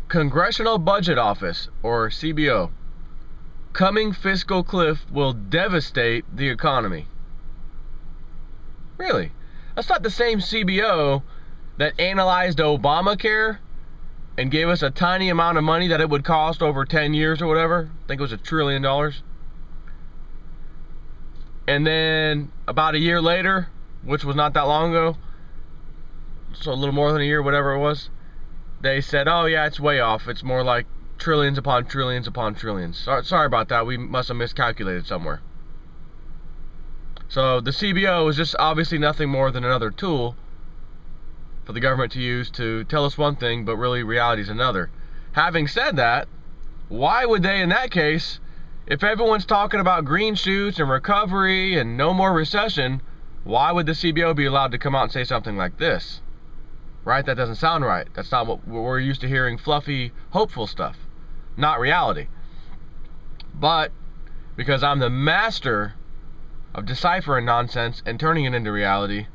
Congressional Budget Office, or CBO. Coming fiscal cliff will devastate the economy. Really? That's not the same CBO that analyzed Obamacare and gave us a tiny amount of money that it would cost over 10 years or whatever. I think it was $1 trillion. And then about a year later, which was not that long ago, so a little more than a year, whatever it was, they said, oh yeah, it's way off. It's more like trillions upon trillions upon trillions. Sorry about that. We must have miscalculated somewhere. So the CBO is just obviously nothing more than another tool for the government to use to tell us one thing, but really reality is another. Having said that, why would they in that case, if everyone's talking about green shoots and recovery and no more recession, why would the CBO be allowed to come out and say something like this? Right? That doesn't sound right. That's not what we're used to hearing, fluffy, hopeful stuff, not reality. But because I'm the master of deciphering nonsense and turning it into reality,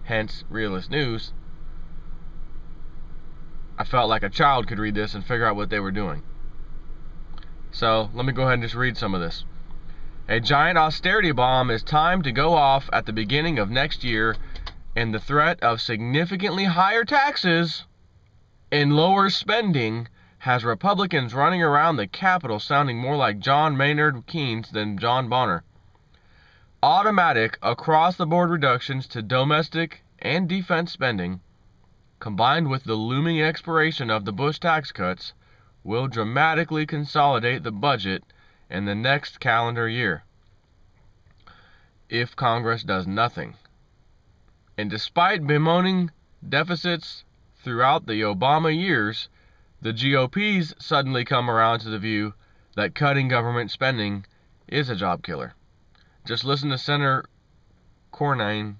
hence Realist News, I felt like a child could read this and figure out what they were doing. So let me go ahead and just read some of this. A giant austerity bomb is timed to go off at the beginning of next year, and the threat of significantly higher taxes and lower spending has Republicans running around the Capitol sounding more like John Maynard Keynes than John Bonner. Automatic across-the-board reductions to domestic and defense spending, combined with the looming expiration of the Bush tax cuts, will dramatically consolidate the budget in the next calendar year if Congress does nothing. And despite bemoaning deficits throughout the Obama years, the GOP's suddenly come around to the view that cutting government spending is a job killer. Just listen to Senator Cornyn,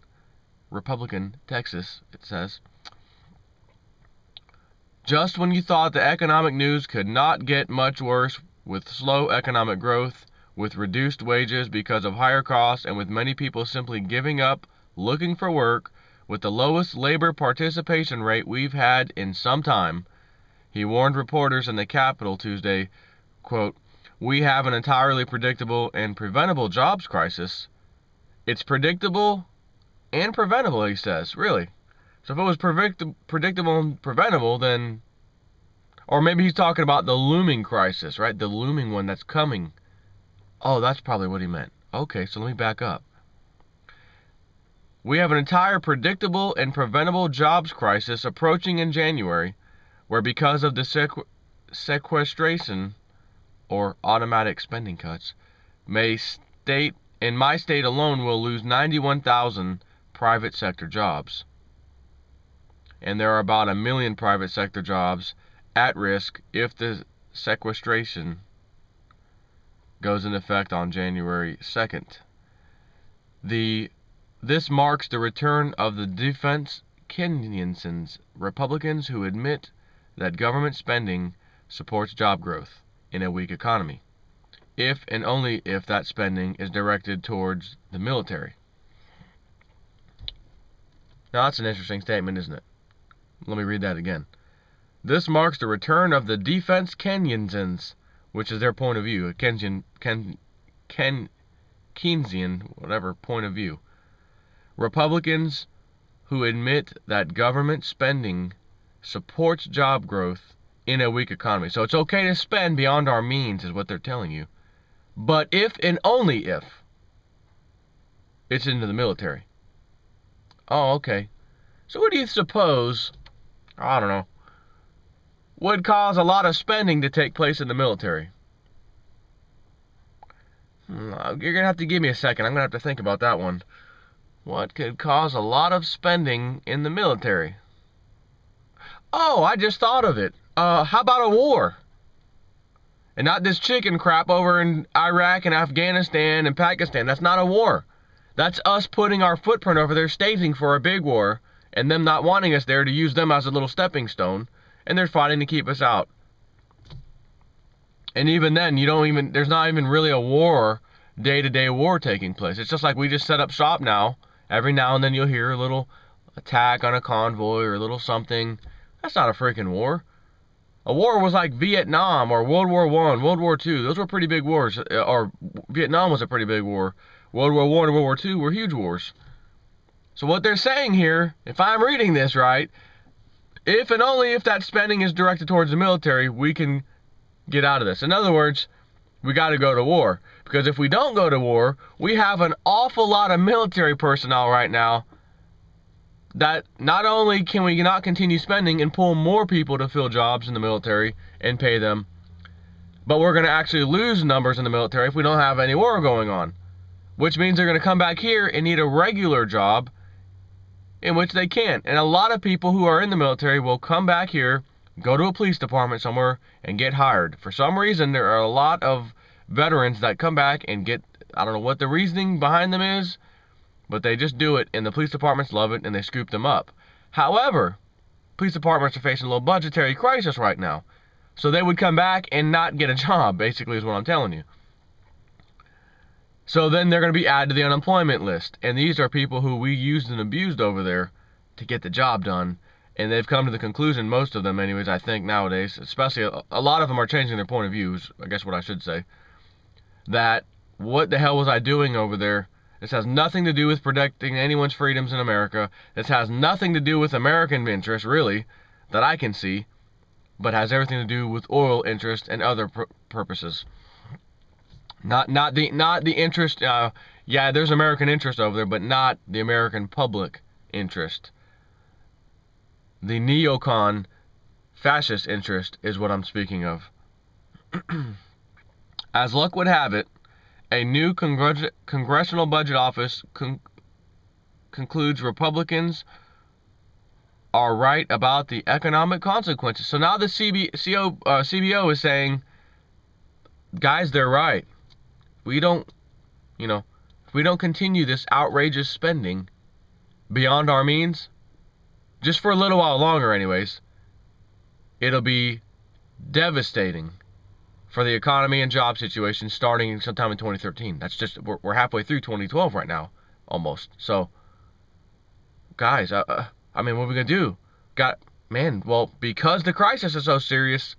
Republican, Texas, it says. Just when you thought the economic news could not get much worse, with slow economic growth, with reduced wages because of higher costs, and with many people simply giving up looking for work, with the lowest labor participation rate we've had in some time, he warned reporters in the Capitol Tuesday, quote, "We have an entirely predictable and preventable jobs crisis." It's predictable and preventable, he says. Really? So if it was predictable and preventable, then... Or maybe he's talking about the looming crisis, right? The looming one that's coming. Oh, that's probably what he meant. Okay, so let me back up. We have an entire predictable and preventable jobs crisis approaching in January, where because of the sequestration, or automatic spending cuts, my state alone will lose 91,000 private sector jobs. And there are about 1 million private sector jobs at risk if the sequestration goes into effect on January 2nd. This marks the return of the defense Keynesians, Republicans who admit that government spending supports job growth in a weak economy, if and only if that spending is directed towards the military. Now that's an interesting statement, isn't it? Let me read that again. This marks the return of the defense Keynesians, which is their point of view, a Keynesian, whatever, point of view. Republicans who admit that government spending supports job growth in a weak economy. So it's okay to spend beyond our means, is what they're telling you. But if and only if it's into the military. Oh, okay. So what do you suppose, I don't know, would cause a lot of spending to take place in the military? You're going to have to give me a second. I'm going to have to think about that one. What could cause a lot of spending in the military? Oh, I just thought of it. How about a war? And not this chicken crap over in Iraq and Afghanistan and Pakistan. That's not a war. That's us putting our footprint over there, staging for a big war, and them not wanting us there to use them as a little stepping stone, and they're fighting to keep us out. And even then, there's not even really a war, day-to-day war taking place. It's just like we just set up shop now. Every now and then you'll hear a little attack on a convoy or a little something. That's not a freaking war. A war was like Vietnam or World War I, World War II. Those were pretty big wars. Or Vietnam was a pretty big war. World War I and World War II were huge wars. So what they're saying here, if I'm reading this right, if and only if that spending is directed towards the military, we can get out of this. In other words, we got to go to war. Because if we don't go to war, we have an awful lot of military personnel right now that not only can we not continue spending and pull more people to fill jobs in the military and pay them, but we're going to actually lose numbers in the military if we don't have any war going on. Which means they're going to come back here and need a regular job in which they can't. And a lot of people who are in the military will come back here, go to a police department somewhere, and get hired. For some reason, there are a lot of veterans that come back and get, I don't know what the reasoning behind them is, but they just do it, and the police departments love it, and they scoop them up. However, police departments are facing a little budgetary crisis right now. So they would come back and not get a job, basically, is what I'm telling you. So then they're going to be added to the unemployment list. And these are people who we used and abused over there to get the job done. And they've come to the conclusion, most of them anyways, I think nowadays, especially a lot of them are changing their point of views, I guess what I should say, that what the hell was I doing over there? This has nothing to do with protecting anyone's freedoms in America. This has nothing to do with American interests, really, that I can see, but has everything to do with oil interest and other purposes. Not the interest. Yeah, there's American interest over there, but not the American public interest. The neocon fascist interest is what I'm speaking of. As luck would have it, a new Congressional Budget Office concludes Republicans are right about the economic consequences. So now the CBO is saying, guys, they're right. We don't, if we don't continue this outrageous spending beyond our means, just for a little while longer anyways, it'll be devastating for the economy and job situation starting sometime in 2013. That's just, we're halfway through 2012 right now, almost. So, guys, I mean, what are we going to do? Well, because the crisis is so serious,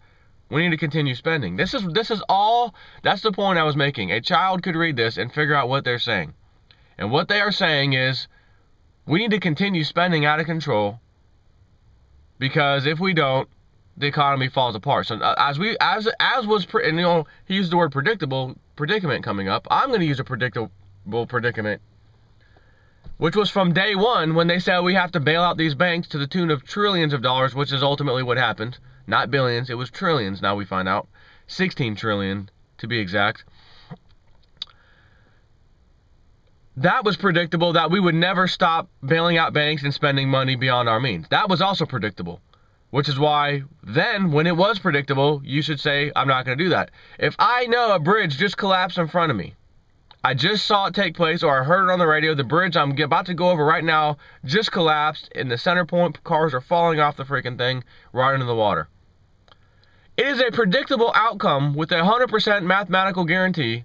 we need to continue spending. This is all, that's the point I was making. A child could read this and figure out what they're saying. And what they are saying is, we need to continue spending out of control, because if we don't, the economy falls apart. So as was, and he used the word predicament coming up. I'm going to use a predictable predicament, which was from day one when they said we have to bail out these banks to the tune of trillions of dollars, which is ultimately what happened. Not billions, it was trillions, now we find out. 16 trillion, to be exact. That was predictable, that we would never stop bailing out banks and spending money beyond our means. That was also predictable. Which is why then, when it was predictable, you should say, I'm not going to do that. If I know a bridge just collapsed in front of me, I just saw it take place, or I heard it on the radio, the bridge I'm about to go over right now just collapsed, and the center point cars are falling off the freaking thing right into the water. It is a predictable outcome with a 100% mathematical guarantee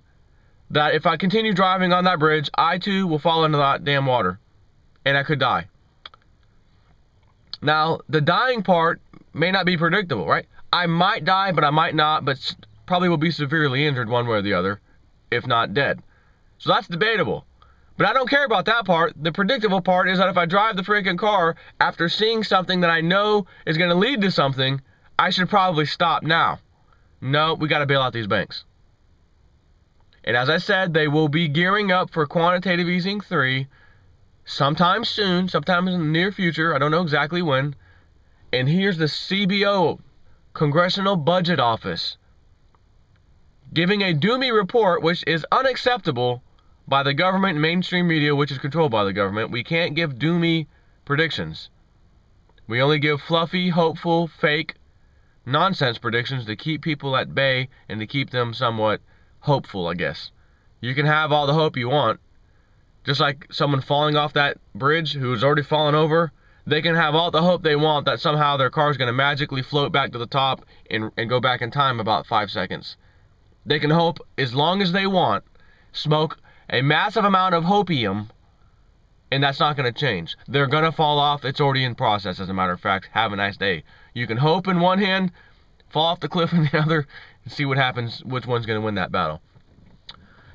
that if I continue driving on that bridge, I too will fall into that damn water, and I could die. Now, the dying part may not be predictable, right? I might die, but I might not, but probably will be severely injured one way or the other, if not dead. So that's debatable. But I don't care about that part. The predictable part is that if I drive the freaking car after seeing something that I know is going to lead to something, I should probably stop now. No, we got to bail out these banks. And as I said, they will be gearing up for quantitative easing 3 sometime soon, sometime in the near future. I don't know exactly when. And here's the CBO, Congressional Budget Office, giving a doomy report which is unacceptable by the government and mainstream media, which is controlled by the government. We can't give doomy predictions. We only give fluffy, hopeful, fake, nonsense predictions to keep people at bay and to keep them somewhat hopeful, I guess. You can have all the hope you want. Just like someone falling off that bridge who's already fallen over, they can have all the hope they want that somehow their car is going to magically float back to the top and go back in time about 5 seconds. They can hope as long as they want, smoke a massive amount of hopium, and that's not going to change. They're going to fall off. It's already in process, as a matter of fact. Have a nice day. You can hope in one hand, fall off the cliff and the other, and see what happens, which one's going to win that battle.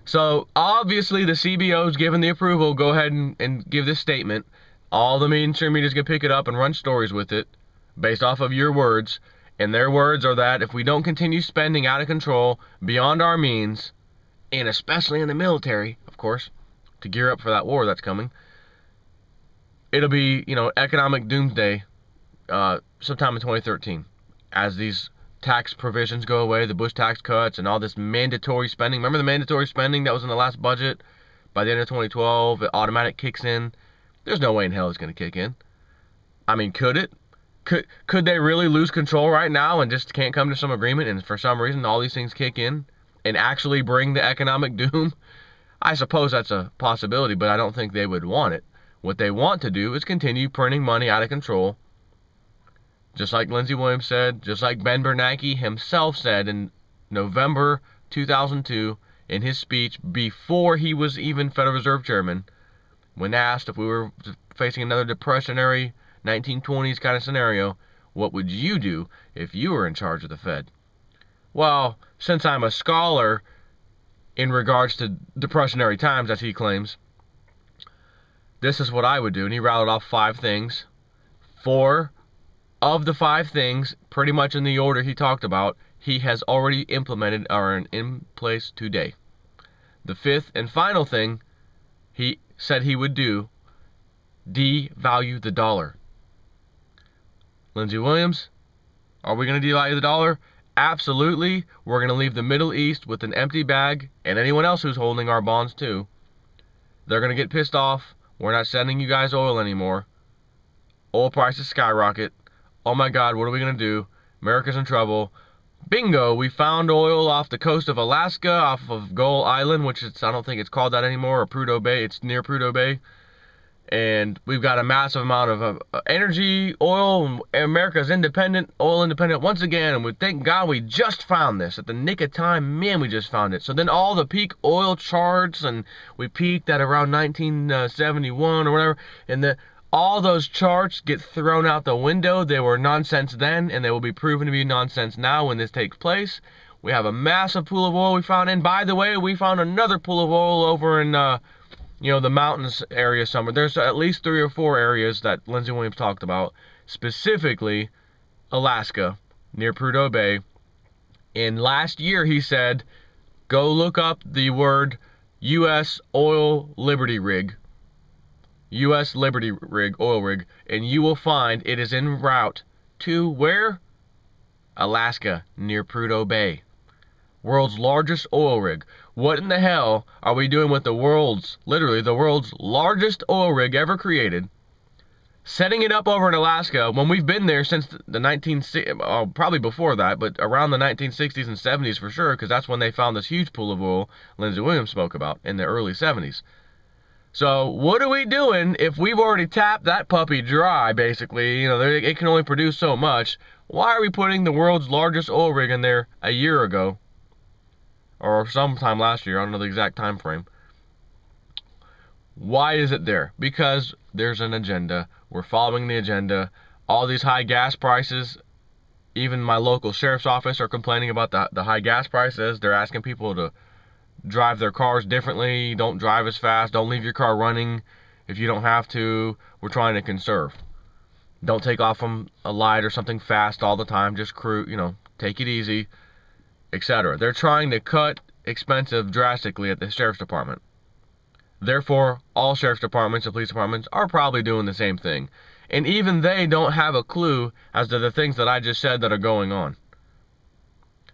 So obviously the CBO's given the approval. Go ahead and give this statement. All the mainstream media is going to pick it up and run stories with it based off of your words. And their words are that if we don't continue spending out of control beyond our means, and especially in the military, of course, to gear up for that war that's coming, it'll be, economic doomsday sometime in 2013 as these tax provisions go away, the Bush tax cuts and all this mandatory spending. Remember the mandatory spending that was in the last budget? By the end of 2012, it automatic kicks in. There's no way in hell it's going to kick in. I mean, could it? Could they really lose control right now and just can't come to some agreement, and for some reason all these things kick in and actually bring the economic doom? I suppose that's a possibility, but I don't think they would want it. What they want to do is continue printing money out of control, just like Lindsey Williams said, just like Ben Bernanke himself said in November 2002 in his speech before he was even Federal Reserve Chairman, when asked if we were facing another depressionary 1920s kind of scenario, what would you do if you were in charge of the Fed? Well, since I'm a scholar in regards to depressionary times, as he claims, this is what I would do. And he rattled off 5 things. 4 of the 5 things, pretty much in the order he talked about, he has already implemented or are in place today. The 5th and final thing he said he would do, devalue the dollar. Lindsey Williams, are we going to devalue the dollar? Absolutely. We're going to leave the Middle East with an empty bag, and anyone else who's holding our bonds too. They're going to get pissed off. We're not sending you guys oil anymore. Oil prices skyrocket. Oh my God, what are we going to do? America's in trouble. Bingo, we found oil off the coast of Alaska, off of Gull Island, which I don't think it's called that anymore, or Prudhoe Bay. It's near Prudhoe Bay. And we've got a massive amount of energy, oil. America's independent, oil independent once again. And we thank God we just found this at the nick of time. Man, we just found it. So then all the peak oil charts, and we peaked at around 1971 or whatever. And all those charts get thrown out the window. They were nonsense then, and they will be proven to be nonsense now when this takes place. We have a massive pool of oil we found. And by the way, we found another pool of oil over in the mountains area somewhere. There's at least 3 or 4 areas that Lindsey Williams talked about, specifically Alaska, near Prudhoe Bay. And last year he said, go look up the word U.S. Oil Liberty Rig. U.S. Liberty Rig, oil rig, and you will find it is en route to where? Alaska, near Prudhoe Bay. World's largest oil rig. What in the hell are we doing with literally the world's largest oil rig ever created, setting it up over in Alaska when we've been there since the probably before that, but around the 1960s and 70s for sure, because that's when they found this huge pool of oil Lindsey Williams spoke about in the early 70s. So what are we doing if we've already tapped that puppy dry, basically? It can only produce so much. Why are we putting the world's largest oil rig in there a year ago? Or sometime last year, I don't know the exact time frame. Why is it there? Because there's an agenda. We're following the agenda. All these high gas prices, even my local sheriff's office are complaining about the high gas prices. They're asking people to drive their cars differently. Don't drive as fast. Don't leave your car running if you don't have to. We're trying to conserve. Don't take off from a light or something fast all the time. Just take it easy, etc. They're trying to cut expenses drastically at the sheriff's department. Therefore, all sheriff's departments and police departments are probably doing the same thing. And even they don't have a clue as to the things that I just said that are going on.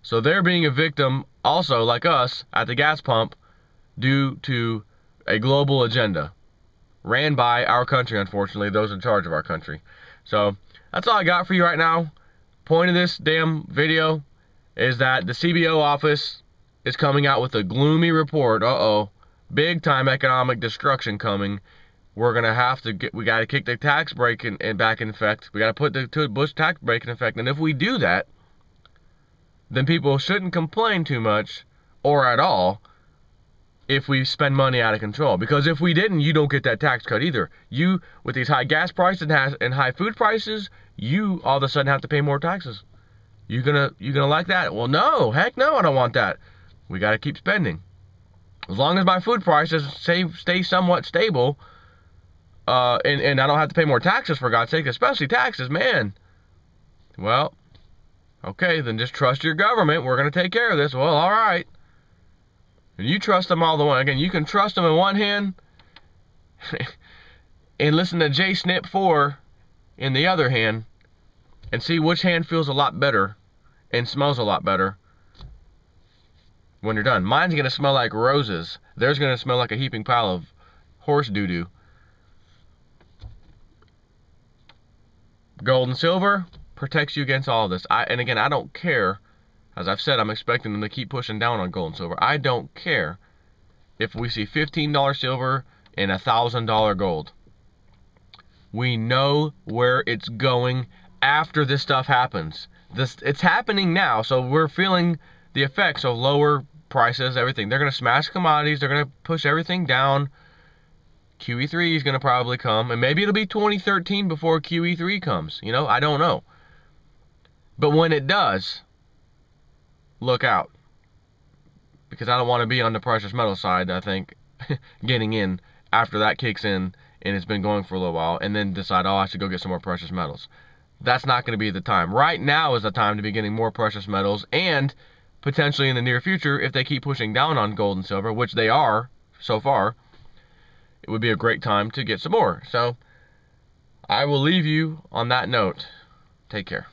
So they're being a victim also, like us, at the gas pump due to a global agenda ran by our country, unfortunately, those in charge of our country. So that's all I got for you right now. Point of this damn video is that the CBO office is coming out with a gloomy report. Big time economic destruction coming. We're gonna have to we gotta kick the tax break back in effect. We gotta put the Bush tax break in effect. And if we do that, then people shouldn't complain too much or at all if we spend money out of control. Because if we didn't, you don't get that tax cut either. You, with these high gas prices and high food prices, you all of a sudden have to pay more taxes. You gonna like that? Well, no, heck no, I don't want that. We got to keep spending. As long as my food prices stay somewhat stable, and I don't have to pay more taxes, for God's sake, especially taxes, man. Well, okay, then just trust your government. We're going to take care of this. Well, all right. And you trust them all the way. Again, you can trust them in one hand and listen to J-Snip 4 in the other hand and see which hand feels a lot better and smells a lot better when you're done. Mine's going to smell like roses. Theirs going to smell like a heaping pile of horse doo-doo. Gold and silver protects you against all of this. And again, I don't care. As I've said, I'm expecting them to keep pushing down on gold and silver. I don't care if we see $15 silver and $1,000 gold. We know where it's going after this stuff happens. It's happening now, so we're feeling the effects of lower prices, everything. They're going to smash commodities. They're going to push everything down. QE3 is going to probably come, and maybe it'll be 2013 before QE3 comes. You know, I don't know. But when it does, look out. Because I don't want to be on the precious metal side, I think, getting in after that kicks in and it's been going for a little while, and then decide, oh, I should go get some more precious metals. That's not going to be the time. Right now is the time to be getting more precious metals, and potentially in the near future, if they keep pushing down on gold and silver, which they are so far, it would be a great time to get some more. So I will leave you on that note. Take care.